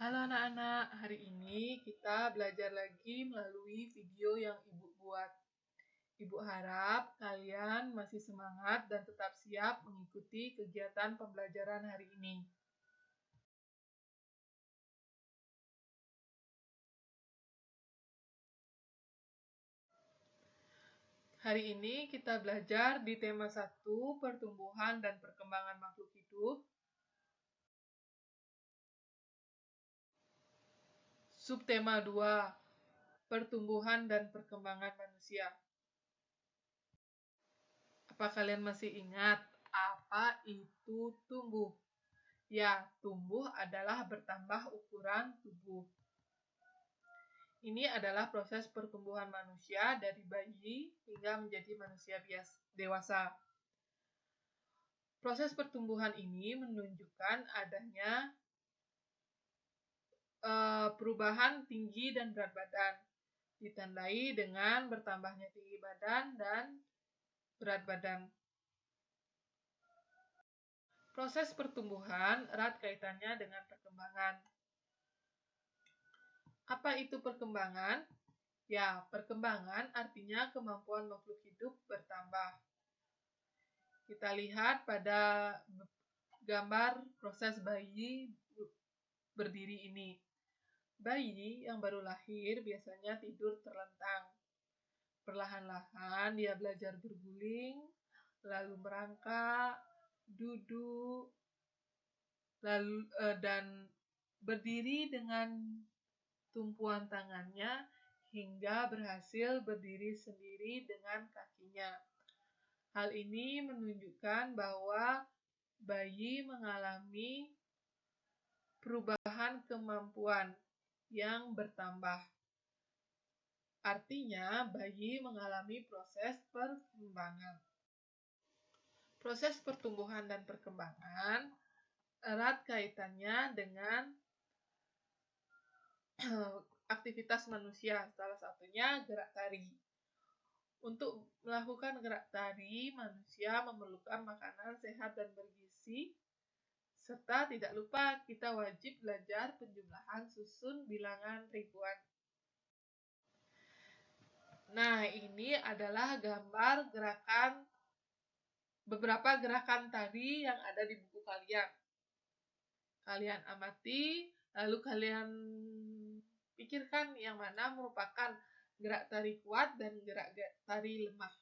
Halo anak-anak, hari ini kita belajar lagi melalui video yang Ibu buat. Ibu harap kalian masih semangat dan tetap siap mengikuti kegiatan pembelajaran hari ini. Hari ini kita belajar di tema 1, pertumbuhan dan perkembangan makhluk hidup. Subtema 2, pertumbuhan dan perkembangan manusia. Apa kalian masih ingat apa itu tumbuh? Ya, tumbuh adalah bertambah ukuran tubuh. Ini adalah proses pertumbuhan manusia dari bayi hingga menjadi manusia dewasa. Proses pertumbuhan ini menunjukkan adanya perubahan tinggi dan berat badan, ditandai dengan bertambahnya tinggi badan dan berat badan. Proses pertumbuhan erat kaitannya dengan perkembangan. Apa itu perkembangan? Ya, perkembangan artinya kemampuan makhluk hidup bertambah. Kita lihat pada gambar proses bayi berdiri ini. Bayi yang baru lahir biasanya tidur terlentang. Perlahan-lahan dia belajar berguling, lalu merangkak, duduk, dan berdiri dengan tumpuan tangannya hingga berhasil berdiri sendiri dengan kakinya. Hal ini menunjukkan bahwa bayi mengalami perubahan kemampuan yang bertambah. Artinya, bayi mengalami proses perkembangan. Proses pertumbuhan dan perkembangan erat kaitannya dengan aktivitas manusia, salah satunya gerak tari. Untuk melakukan gerak tari, manusia memerlukan makanan sehat dan bergizi, serta tidak lupa kita wajib belajar penjumlahan susun bilangan ribuan. Nah, ini adalah gambar beberapa gerakan tari yang ada di buku kalian. Kalian amati, lalu kalian pikirkan yang mana merupakan gerak tari kuat dan gerak tari lemah.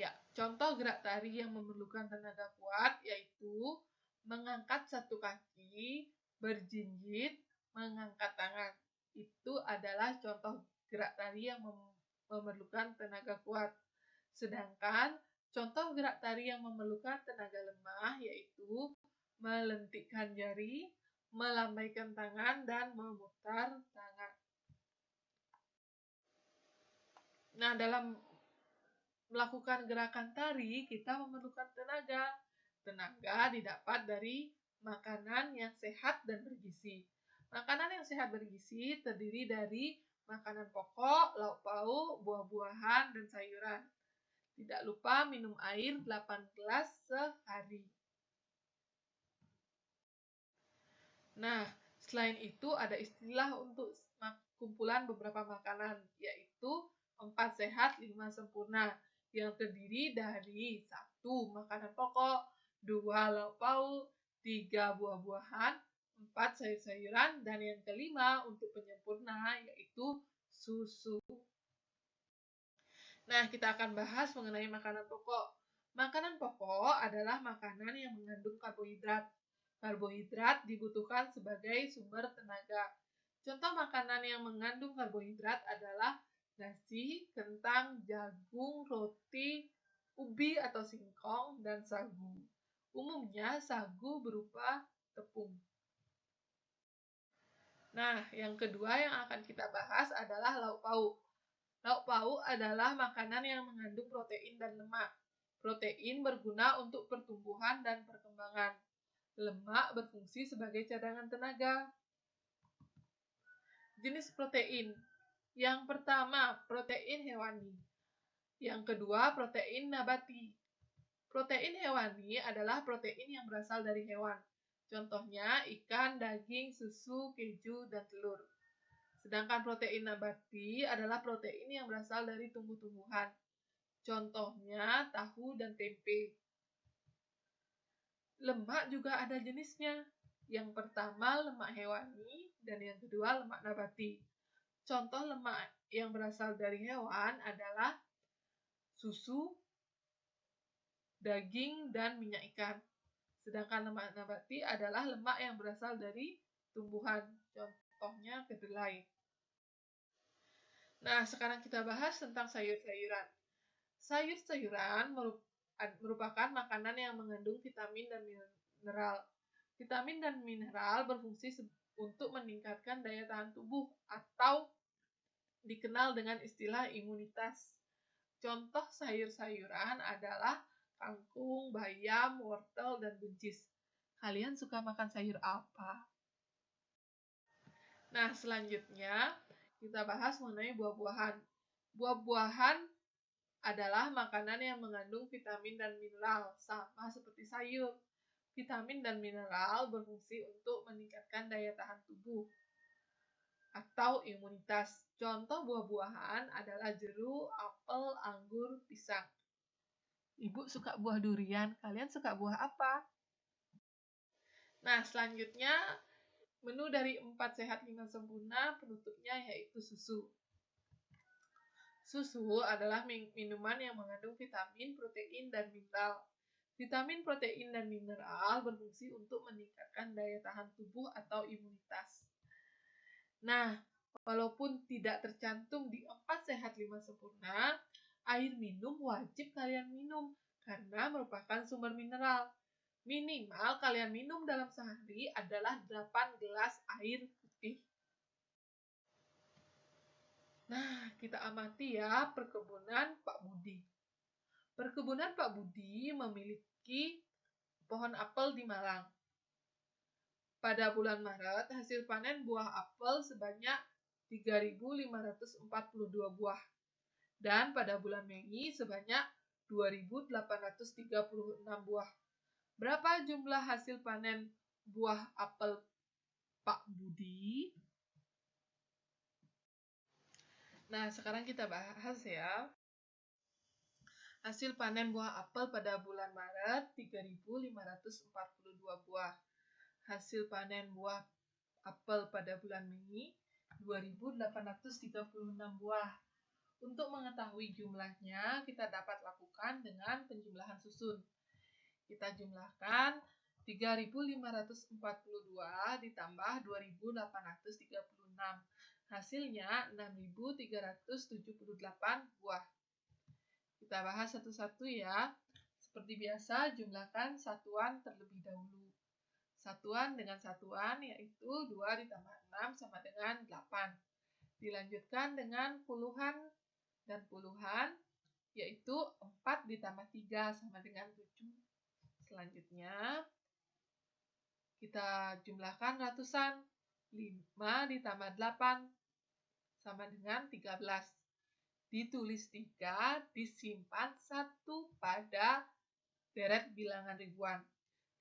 Ya, contoh gerak tari yang memerlukan tenaga kuat yaitu mengangkat satu kaki, berjinjit, mengangkat tangan. Itu adalah contoh gerak tari yang memerlukan tenaga kuat. Sedangkan contoh gerak tari yang memerlukan tenaga lemah yaitu melentikkan jari, melambaikan tangan, dan memutar tangan. Nah, dalam melakukan gerakan tari, kita memerlukan tenaga. Tenaga didapat dari makanan yang sehat dan bergizi. Makanan yang sehat bergizi terdiri dari makanan pokok, lauk pauk, buah-buahan, dan sayuran. Tidak lupa minum air 8 gelas sehari. Nah, selain itu ada istilah untuk kumpulan beberapa makanan, yaitu 4 sehat, 5 sempurna, yang terdiri dari 1 makanan pokok, 2 lauk pauk, 3 buah-buahan, 4 sayur-sayuran, dan yang kelima untuk penyempurna yaitu susu. Nah, kita akan bahas mengenai makanan pokok. Makanan pokok adalah makanan yang mengandung karbohidrat. Karbohidrat dibutuhkan sebagai sumber tenaga. Contoh makanan yang mengandung karbohidrat adalah nasi, kentang, jagung, roti, ubi atau singkong, dan sagu. Umumnya sagu berupa tepung. Nah, yang kedua yang akan kita bahas adalah lauk pauk. Lauk pauk adalah makanan yang mengandung protein dan lemak. Protein berguna untuk pertumbuhan dan perkembangan. Lemak berfungsi sebagai cadangan tenaga. Jenis protein. Yang pertama, protein hewani. Yang kedua, protein nabati. Protein hewani adalah protein yang berasal dari hewan. Contohnya ikan, daging, susu, keju, dan telur. Sedangkan protein nabati adalah protein yang berasal dari tumbuh-tumbuhan. Contohnya tahu dan tempe. Lemak juga ada jenisnya. Yang pertama lemak hewani dan yang kedua lemak nabati. Contoh lemak yang berasal dari hewan adalah susu, daging, dan minyak ikan. Sedangkan lemak nabati adalah lemak yang berasal dari tumbuhan. Contohnya kedelai. Nah, sekarang kita bahas tentang sayur-sayuran. Sayur-sayuran merupakan makanan yang mengandung vitamin dan mineral. Vitamin dan mineral berfungsi untuk meningkatkan daya tahan tubuh atau dikenal dengan istilah imunitas. Contoh sayur-sayuran adalah kangkung, bayam, wortel, dan buncis. Kalian suka makan sayur apa? Nah, selanjutnya kita bahas mengenai buah-buahan. Buah-buahan adalah makanan yang mengandung vitamin dan mineral, sama seperti sayur. Vitamin dan mineral berfungsi untuk meningkatkan daya tahan tubuh atau imunitas. Contoh buah-buahan adalah jeruk, apel, anggur, pisang. Ibu suka buah durian, kalian suka buah apa? Nah, selanjutnya menu dari 4 sehat 5 sempurna, penutupnya yaitu susu. Susu adalah minuman yang mengandung vitamin, protein, dan mineral. Vitamin, protein, dan mineral berfungsi untuk meningkatkan daya tahan tubuh atau imunitas. Nah, walaupun tidak tercantum di 4 sehat 5 sempurna, air minum wajib kalian minum karena merupakan sumber mineral. Minimal kalian minum dalam sehari adalah 8 gelas air putih. Nah, kita amati ya perkebunan Pak Budi. Perkebunan Pak Budi memiliki pohon apel di Malang. Pada bulan Maret, hasil panen buah apel sebanyak 3.542 buah. Dan pada bulan Mei sebanyak 2.836 buah. Berapa jumlah hasil panen buah apel Pak Budi? Nah, sekarang kita bahas ya. Hasil panen buah apel pada bulan Maret 3.542 buah. Hasil panen buah apel pada bulan Mei 2.836 buah. Untuk mengetahui jumlahnya, kita dapat lakukan dengan penjumlahan susun. Kita jumlahkan 3.542 ditambah 2.836. Hasilnya 6.378 buah. Kita bahas satu-satu ya. Seperti biasa, jumlahkan satuan terlebih dahulu. Satuan dengan satuan yaitu 2 ditambah 6 sama dengan 8. Dilanjutkan dengan puluhan dan puluhan yaitu 4 ditambah 3 sama dengan 7. Selanjutnya kita jumlahkan ratusan. 5 ditambah 8 sama dengan 13. Ditulis 3, disimpan 1 pada deret bilangan ribuan.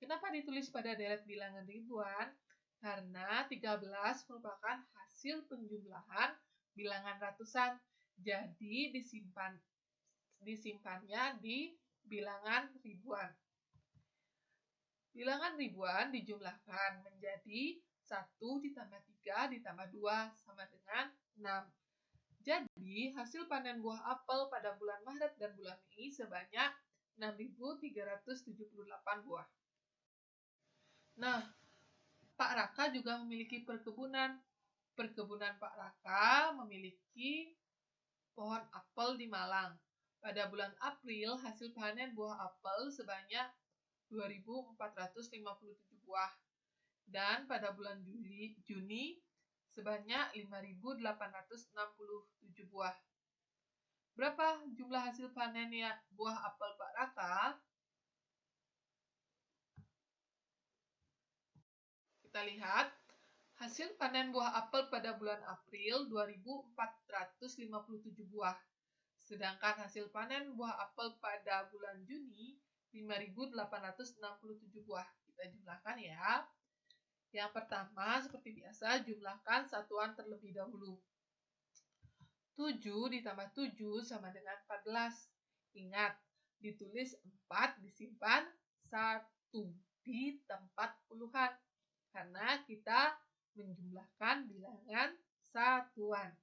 Kenapa ditulis pada deret bilangan ribuan? Karena 13 merupakan hasil penjumlahan bilangan ratusan. Jadi disimpannya di bilangan ribuan. Bilangan ribuan dijumlahkan menjadi 1 ditambah 3 ditambah 2 sama dengan 6. Jadi, hasil panen buah apel pada bulan Maret dan bulan Mei sebanyak 6.378 buah. Nah, Pak Raka juga memiliki perkebunan. Perkebunan Pak Raka memiliki pohon apel di Malang. Pada bulan April, hasil panen buah apel sebanyak 2.457 buah. Dan pada bulan Juni sebanyak 5.867 buah. Berapa jumlah hasil panen buah apel Pak Raka? Kita lihat hasil panen buah apel pada bulan April 2.457 buah. Sedangkan hasil panen buah apel pada bulan Juni 5.867 buah. Kita jumlahkan ya. Yang pertama, seperti biasa, jumlahkan satuan terlebih dahulu. 7 ditambah 7 sama dengan 14. Ingat, ditulis 4 disimpan 1 di tempat puluhan. Karena kita menjumlahkan bilangan satuan.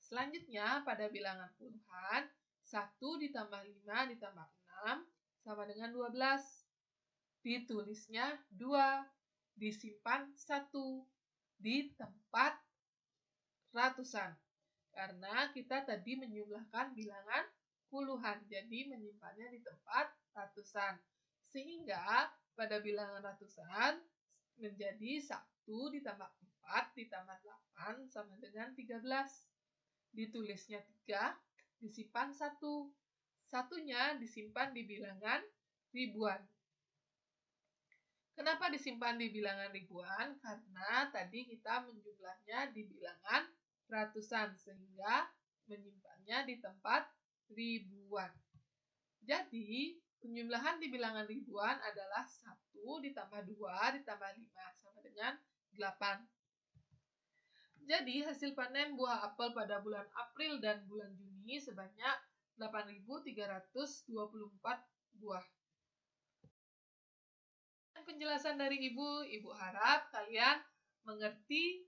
Selanjutnya, pada bilangan puluhan, 1 ditambah 5 ditambah 6 sama dengan 12. Ditulisnya 2, disimpan 1 di tempat ratusan. Karena kita tadi menjumlahkan bilangan puluhan, jadi menyimpannya di tempat ratusan. Sehingga pada bilangan ratusan menjadi 1 ditambah 4 ditambah 8 sama dengan 13. Ditulisnya 3, disimpan 1. Satunya disimpan di bilangan ribuan. Kenapa disimpan di bilangan ribuan? Karena tadi kita menjumlahnya di bilangan ratusan, sehingga menyimpannya di tempat ribuan. Jadi, penjumlahan di bilangan ribuan adalah 1 ditambah 2 ditambah 5 sama dengan 8. Jadi, hasil panen buah apel pada bulan April dan bulan Juni sebanyak 8.324 buah. Penjelasan dari Ibu harap kalian mengerti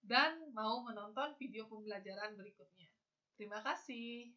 dan mau menonton video pembelajaran berikutnya. Terima kasih.